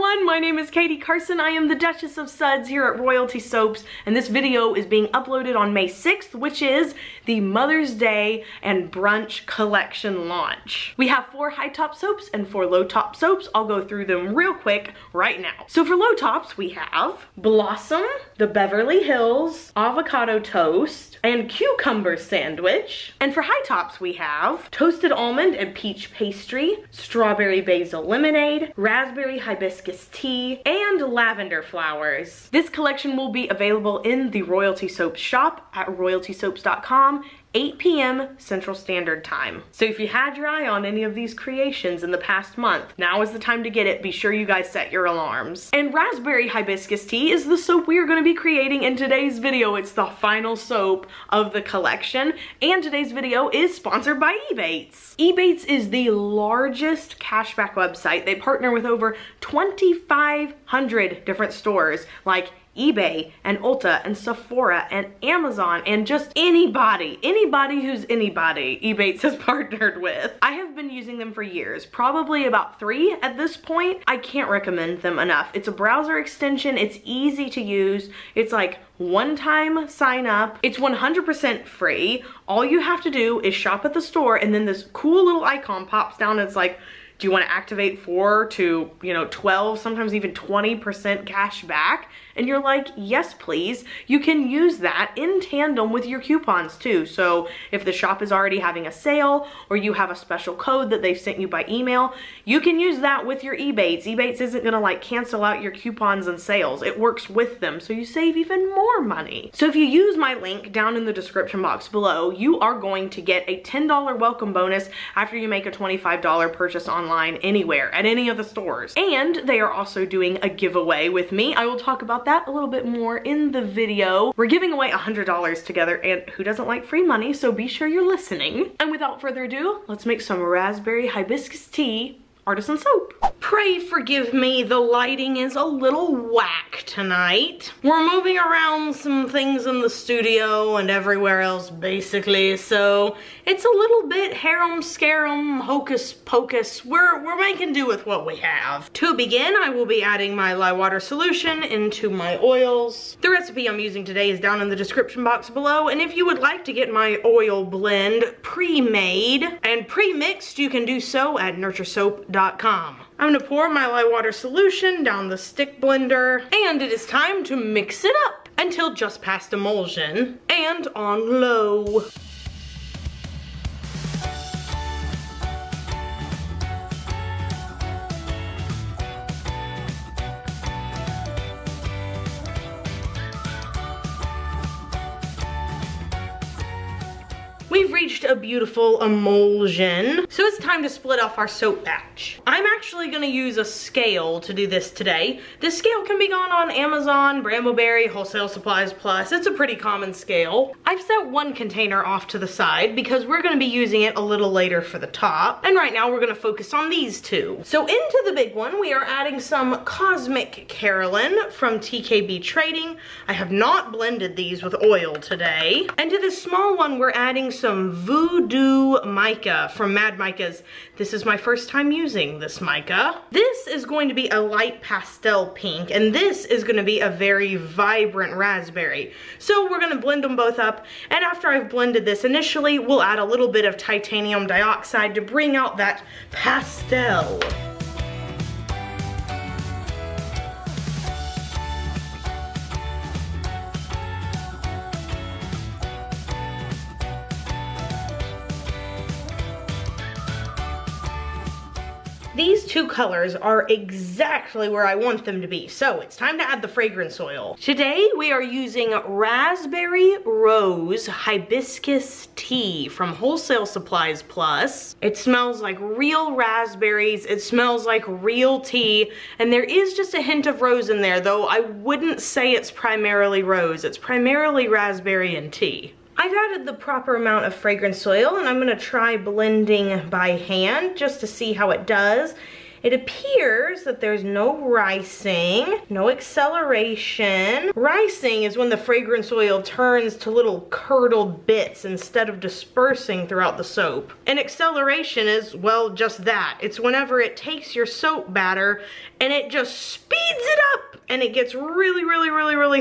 everyone, my name is Katie Carson. I am the Duchess of Suds here at Royalty Soaps, and this video is being uploaded on May 6th, which is the Mother's Day and Brunch collection launch. We have 4 high top soaps and 4 low top soaps. I'll go through them real quick right now. So for low tops, we have Blossom, the Beverly Hills, Avocado Toast, and Cucumber Sandwich. And for high tops, we have Toasted Almond and Peach Pastry, Strawberry Basil Lemonade, Raspberry Hibiscus Tea, and Lavender Flowers. This collection will be available in the Royalty Soaps shop at royaltysoaps.com, 8 p.m. Central Standard Time. So if you had your eye on any of these creations in the past month, now is the time to get it. Be sure you guys set your alarms. And Raspberry Hibiscus Tea is the soap we are going to be creating in today's video. It's the final soap of the collection, and today's video is sponsored by Ebates. Ebates is the largest cashback website. They partner with over 2,500 different stores like eBay and Ulta and Sephora and Amazon and just anybody who's anybody Ebates has partnered with. I have been using them for years, probably about 3 at this point. I can't recommend them enough. It's a browser extension, it's easy to use, it's like one-time sign up, it's 100% free. All you have to do is shop at the store, and then this cool little icon pops down and it's like, do you want to activate 4 to, 12, sometimes even 20% cash back? And you're like, yes, please. You can use that in tandem with your coupons too. So if the shop is already having a sale or you have a special code that they've sent you by email, you can use that with your Ebates. Ebates isn't gonna like cancel out your coupons and sales. It works with them, so you save even more money. So if you use my link down in the description box below, you are going to get a $10 welcome bonus after you make a $25 purchase online anywhere at any of the stores. And they are also doing a giveaway with me. I will talk about that a little bit more in the video. We're giving away $100 together, and who doesn't like free money? So be sure you're listening. And without further ado, let's make some Raspberry Hibiscus Tea artisan soap. Pray forgive me, the lighting is a little whack tonight. We're moving around some things in the studio and everywhere else basically, so it's a little bit harem scarum hocus pocus. We're making do with what we have. To begin, I will be adding my lye water solution into my oils. The recipe I'm using today is down in the description box below, and if you would like to get my oil blend pre-made and pre-mixed, you can do so at nurturesoap.com. I'm gonna pour my lye water solution down the stick blender, and it is time to mix it up until just past emulsion and on low. We've reached a beautiful emulsion, so it's time to split off our soap batch. I'm actually gonna use a scale to do this today. This scale can be gone on Amazon, Brambleberry, Wholesale Supplies Plus. It's a pretty common scale. I've set one container off to the side because we're gonna be using it a little later for the top, and right now we're gonna focus on these 2. So into the big one, we are adding some Cosmic Carolyn from TKB Trading. I have not blended these with oil today. And to this small one, we're adding some Voodoo Mica from Mad Micas. This is my first time using this mica. This is going to be a light pastel pink, and this is going to be a very vibrant raspberry. So we're going to blend them both up, and after I've blended this initially, we'll add a little bit of titanium dioxide to bring out that pastel. These 2 colors are exactly where I want them to be, so it's time to add the fragrance oil. Today we are using Raspberry Rose Hibiscus Tea from Wholesale Supplies Plus. It smells like real raspberries, it smells like real tea, and there is just a hint of rose in there, though I wouldn't say it's primarily rose. It's primarily raspberry and tea. I've added the proper amount of fragrance oil, and I'm gonna try blending by hand just to see how it does. It appears that there's no ricing, no acceleration. Ricing is when the fragrance oil turns to little curdled bits instead of dispersing throughout the soap. And acceleration is, well, just that. It's whenever it takes your soap batter and it just speeds it up and it gets really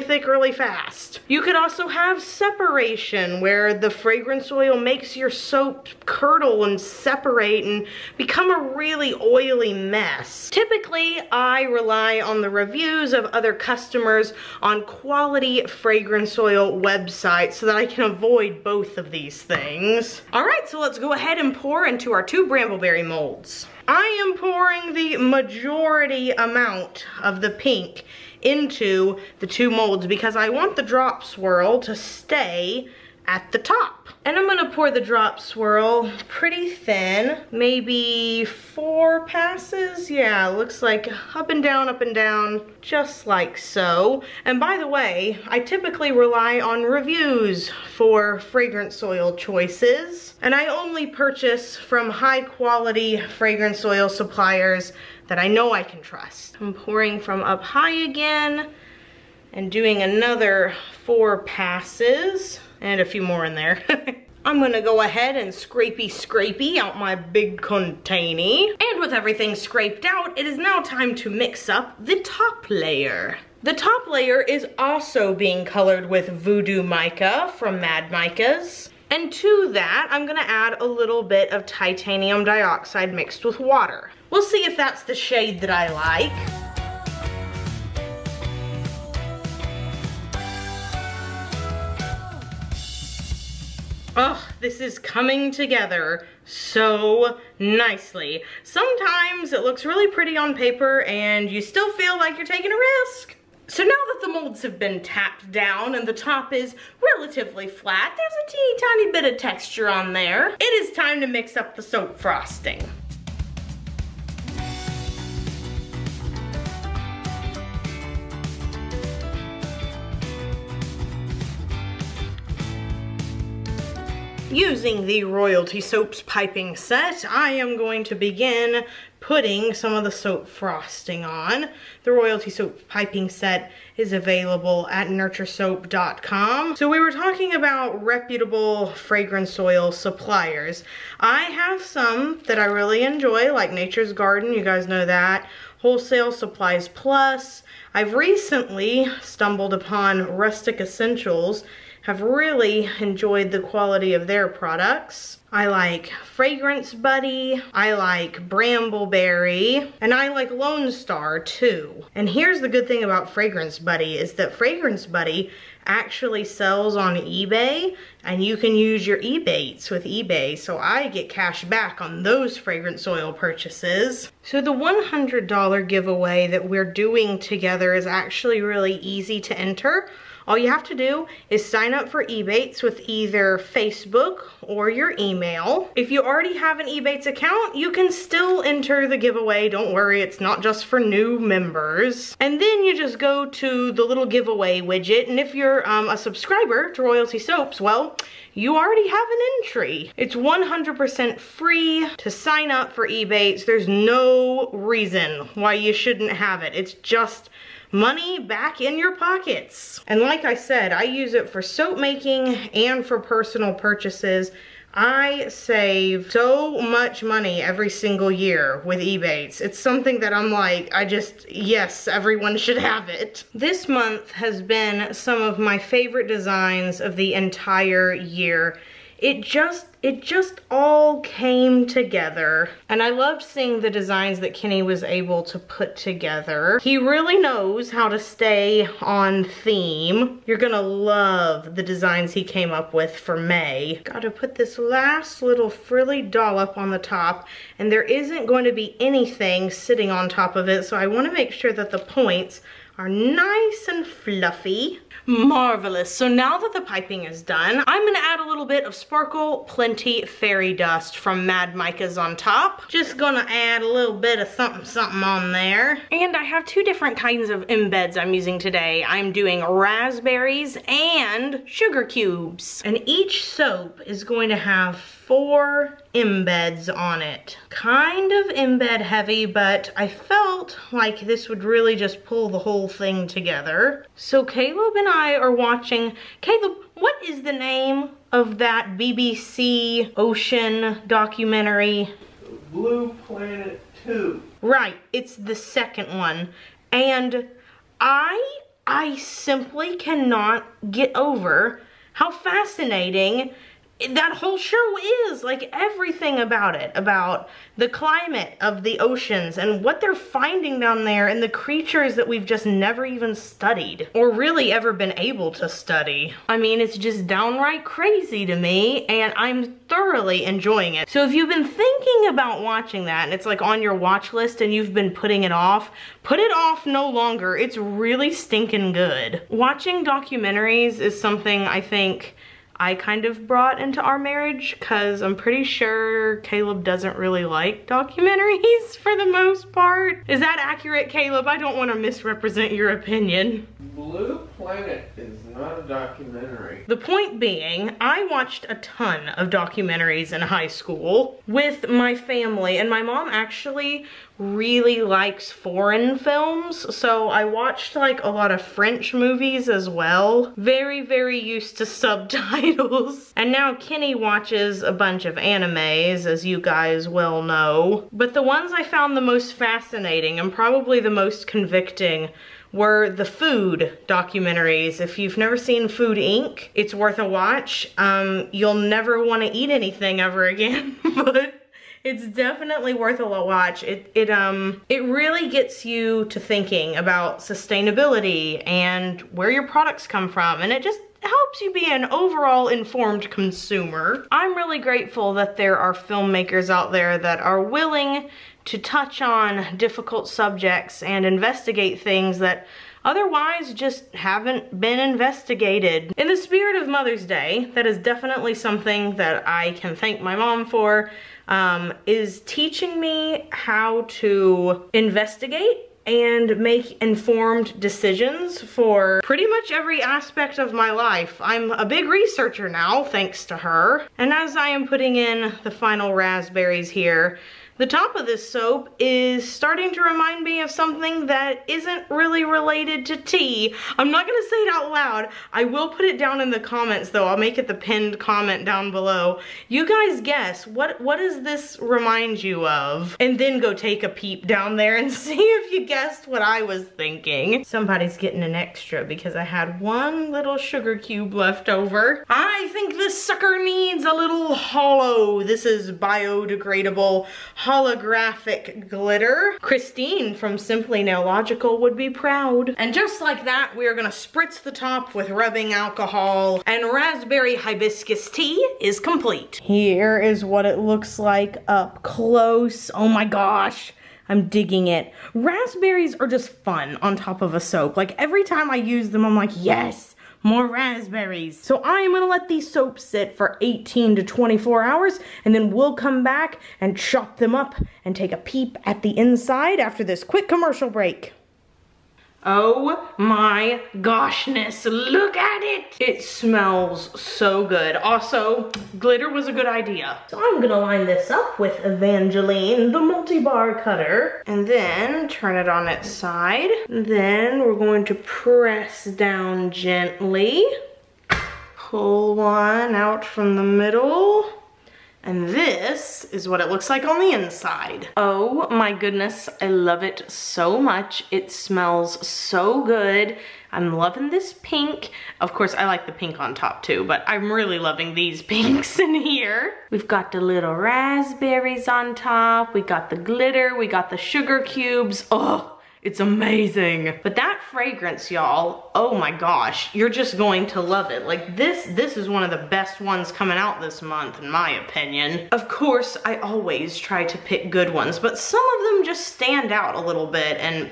thick really fast. You could also have separation, where the fragrance oil makes your soap curdle and separate and become a really oily mess. Typically, I rely on the reviews of other customers on quality fragrance oil websites so that I can avoid both of these things. All right, so let's go ahead and pour into our 2 brambleberry molds. I am pouring the majority amount of the pink into the 2 molds because I want the drop swirl to stay at the top. And I'm gonna pour the drop swirl pretty thin, maybe 4 passes. Yeah, looks like up and down, just like so. And by the way, I typically rely on reviews for fragrance oil choices, and I only purchase from high quality fragrance oil suppliers that I know I can trust. I'm pouring from up high again and doing another 4 passes and a few more in there. I'm gonna go ahead and scrapey out my big container. And with everything scraped out, it is now time to mix up the top layer. The top layer is also being colored with Voodoo Mica from Mad Micas. And to that, I'm gonna add a little bit of titanium dioxide mixed with water. We'll see if that's the shade that I like. Oh, this is coming together so nicely. Sometimes it looks really pretty on paper and you still feel like you're taking a risk. So now that the molds have been tapped down and the top is relatively flat, there's a teeny tiny bit of texture on there. It is time to mix up the soap frosting. Using the Royalty Soaps piping set, I am going to begin putting some of the soap frosting on. The Royalty Soap piping set is available at nurturesoap.com. So we were talking about reputable fragrance oil suppliers. I have some that I really enjoy, like Nature's Garden, you guys know that. Wholesale Supplies Plus. I've recently stumbled upon Rustic Essentials. Have really enjoyed the quality of their products. I like Fragrance Buddy, I like Brambleberry, and I like Lone Star too. And here's the good thing about Fragrance Buddy is that Fragrance Buddy actually sells on eBay, and you can use your Ebates with eBay, so I get cash back on those fragrance oil purchases. So the $100 giveaway that we're doing together is actually really easy to enter. All you have to do is sign up for Ebates with either Facebook or your email. If you already have an Ebates account, you can still enter the giveaway. Don't worry, it's not just for new members. And then you just go to the little giveaway widget, and if you're a subscriber to Royalty Soaps, well, you already have an entry. It's 100% free to sign up for Ebates. There's no reason why you shouldn't have it. It's just money back in your pockets. And like I said, I use it for soap making and for personal purchases. I save so much money every single year with Ebates. It's something that I'm like, yes, everyone should have it. This month has been some of my favorite designs of the entire year. It just all came together. And I loved seeing the designs that Kenny was able to put together. He really knows how to stay on theme. You're gonna love the designs he came up with for May. Gotta put this last little frilly dollop on the top, and there isn't going to be anything sitting on top of it, so I wanna make sure that the points are nice and fluffy. Marvelous. So now that the piping is done, I'm gonna add a little bit of Sparkle Plenty Fairy Dust from Mad Micas on top. Just gonna add a little bit of something on there. And I have 2 different kinds of embeds I'm using today. I'm doing raspberries and sugar cubes. And each soap is going to have 4 embeds on it. Kind of embed heavy, but I felt like this would really just pull the whole thing together. So Caleb and I are watching. Caleb, what is the name of that BBC ocean documentary? Blue Planet 2. Right, it's the second one. And I simply cannot get over how fascinating that whole show is. Like, everything about it, about the climate of the oceans and what they're finding down there and the creatures that we've just never even studied or really ever been able to study. I mean, it's just downright crazy to me, and I'm thoroughly enjoying it. So if you've been thinking about watching that and it's like on your watch list and you've been putting it off, put it off no longer. It's really stinking good. Watching documentaries is something I think I kind of brought into our marriage, because I'm pretty sure Caleb doesn't really like documentaries for the most part. Is that accurate, Caleb? I don't want to misrepresent your opinion. Blue Planet is not a documentary. The point being, I watched a ton of documentaries in high school with my family, and my mom actually really likes foreign films, so I watched like a lot of French movies as well. Very, very used to subtitles. And now Kenny watches a bunch of animes, as you guys well know. But the ones I found the most fascinating and probably the most convicting were the food documentaries. If you've never seen Food Inc., it's worth a watch. You'll never want to eat anything ever again, but it's definitely worth a watch. It really gets you to thinking about sustainability and where your products come from, and it just helps you be an overall informed consumer. I'm really grateful that there are filmmakers out there that are willing to touch on difficult subjects and investigate things that otherwise just haven't been investigated. In the spirit of Mother's Day, that is definitely something that I can thank my mom for, is teaching me how to investigate and make informed decisions for pretty much every aspect of my life. I'm a big researcher now, thanks to her. And as I am putting in the final raspberries here, the top of this soap is starting to remind me of something that isn't really related to tea. I'm not gonna say it out loud. I will put it down in the comments though. I'll make it the pinned comment down below. You guys guess, what does this remind you of? And then go take a peep down there and see if you guessed what I was thinking. Somebody's getting an extra because I had one little sugar cube left over. I think this sucker needs a little hollow. This is biodegradable holographic glitter. Christine from Simply Nailogical would be proud. And just like that, we are gonna spritz the top with rubbing alcohol, and raspberry hibiscus tea is complete. Here is what it looks like up close. Oh my gosh, I'm digging it. Raspberries are just fun on top of a soap. Like, every time I use them, I'm like, yes, more raspberries. So I am gonna let these soaps sit for 18 to 24 hours, and then we'll come back and chop them up and take a peep at the inside after this quick commercial break. Oh my goshness, look at it! It smells so good. Also, glitter was a good idea. So I'm gonna line this up with Evangeline, the multi-bar cutter, and then turn it on its side. Then we're going to press down gently. Pull one out from the middle. And this is what it looks like on the inside. Oh my goodness, I love it so much. It smells so good. I'm loving this pink. Of course, I like the pink on top too, but I'm really loving these pinks in here. We've got the little raspberries on top. We got the glitter. We got the sugar cubes. Oh, it's amazing. But that fragrance, y'all, oh my gosh, you're just going to love it. Like, this is one of the best ones coming out this month, in my opinion. Of course, I always try to pick good ones, but some of them just stand out a little bit, and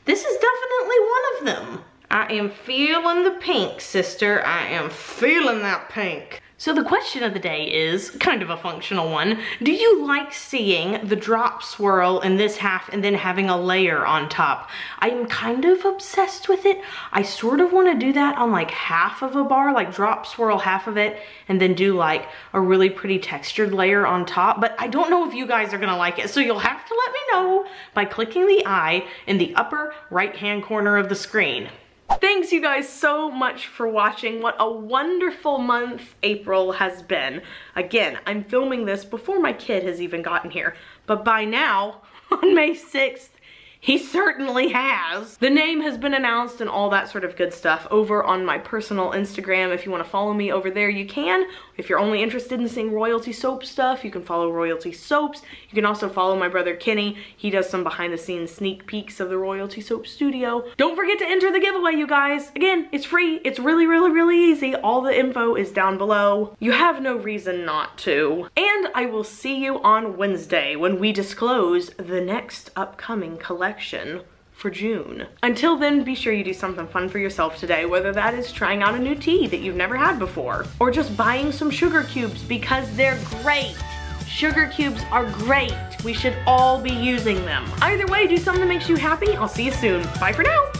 this is definitely one of them. I am feeling the pink, sister. I am feeling that pink. So the question of the day is kind of a functional one. Do you like seeing the drop swirl in this half and then having a layer on top? I'm kind of obsessed with it. I sort of want to do that on like half of a bar, like drop swirl half of it and then do like a really pretty textured layer on top. But I don't know if you guys are gonna like it. So you'll have to let me know by clicking the I in the upper right-hand corner of the screen. Thanks you guys so much for watching. What a wonderful month April has been. Again, I'm filming this before my kid has even gotten here, but by now, on May 6th, he certainly has. The name has been announced and all that sort of good stuff over on my personal Instagram. If you want to follow me over there, you can. If you're only interested in seeing royalty soap stuff, you can follow Royalty Soaps. You can also follow my brother Kenny. He does some behind the scenes sneak peeks of the Royalty Soap studio. Don't forget to enter the giveaway, you guys. Again, it's free. It's really, really, really easy. All the info is down below. You have no reason not to. And I will see you on Wednesday when we disclose the next upcoming collection for June. Until then, be sure you do something fun for yourself today, whether that is trying out a new tea that you've never had before, or just buying some sugar cubes because they're great. Sugar cubes are great. We should all be using them. Either way, do something that makes you happy. I'll see you soon. Bye for now.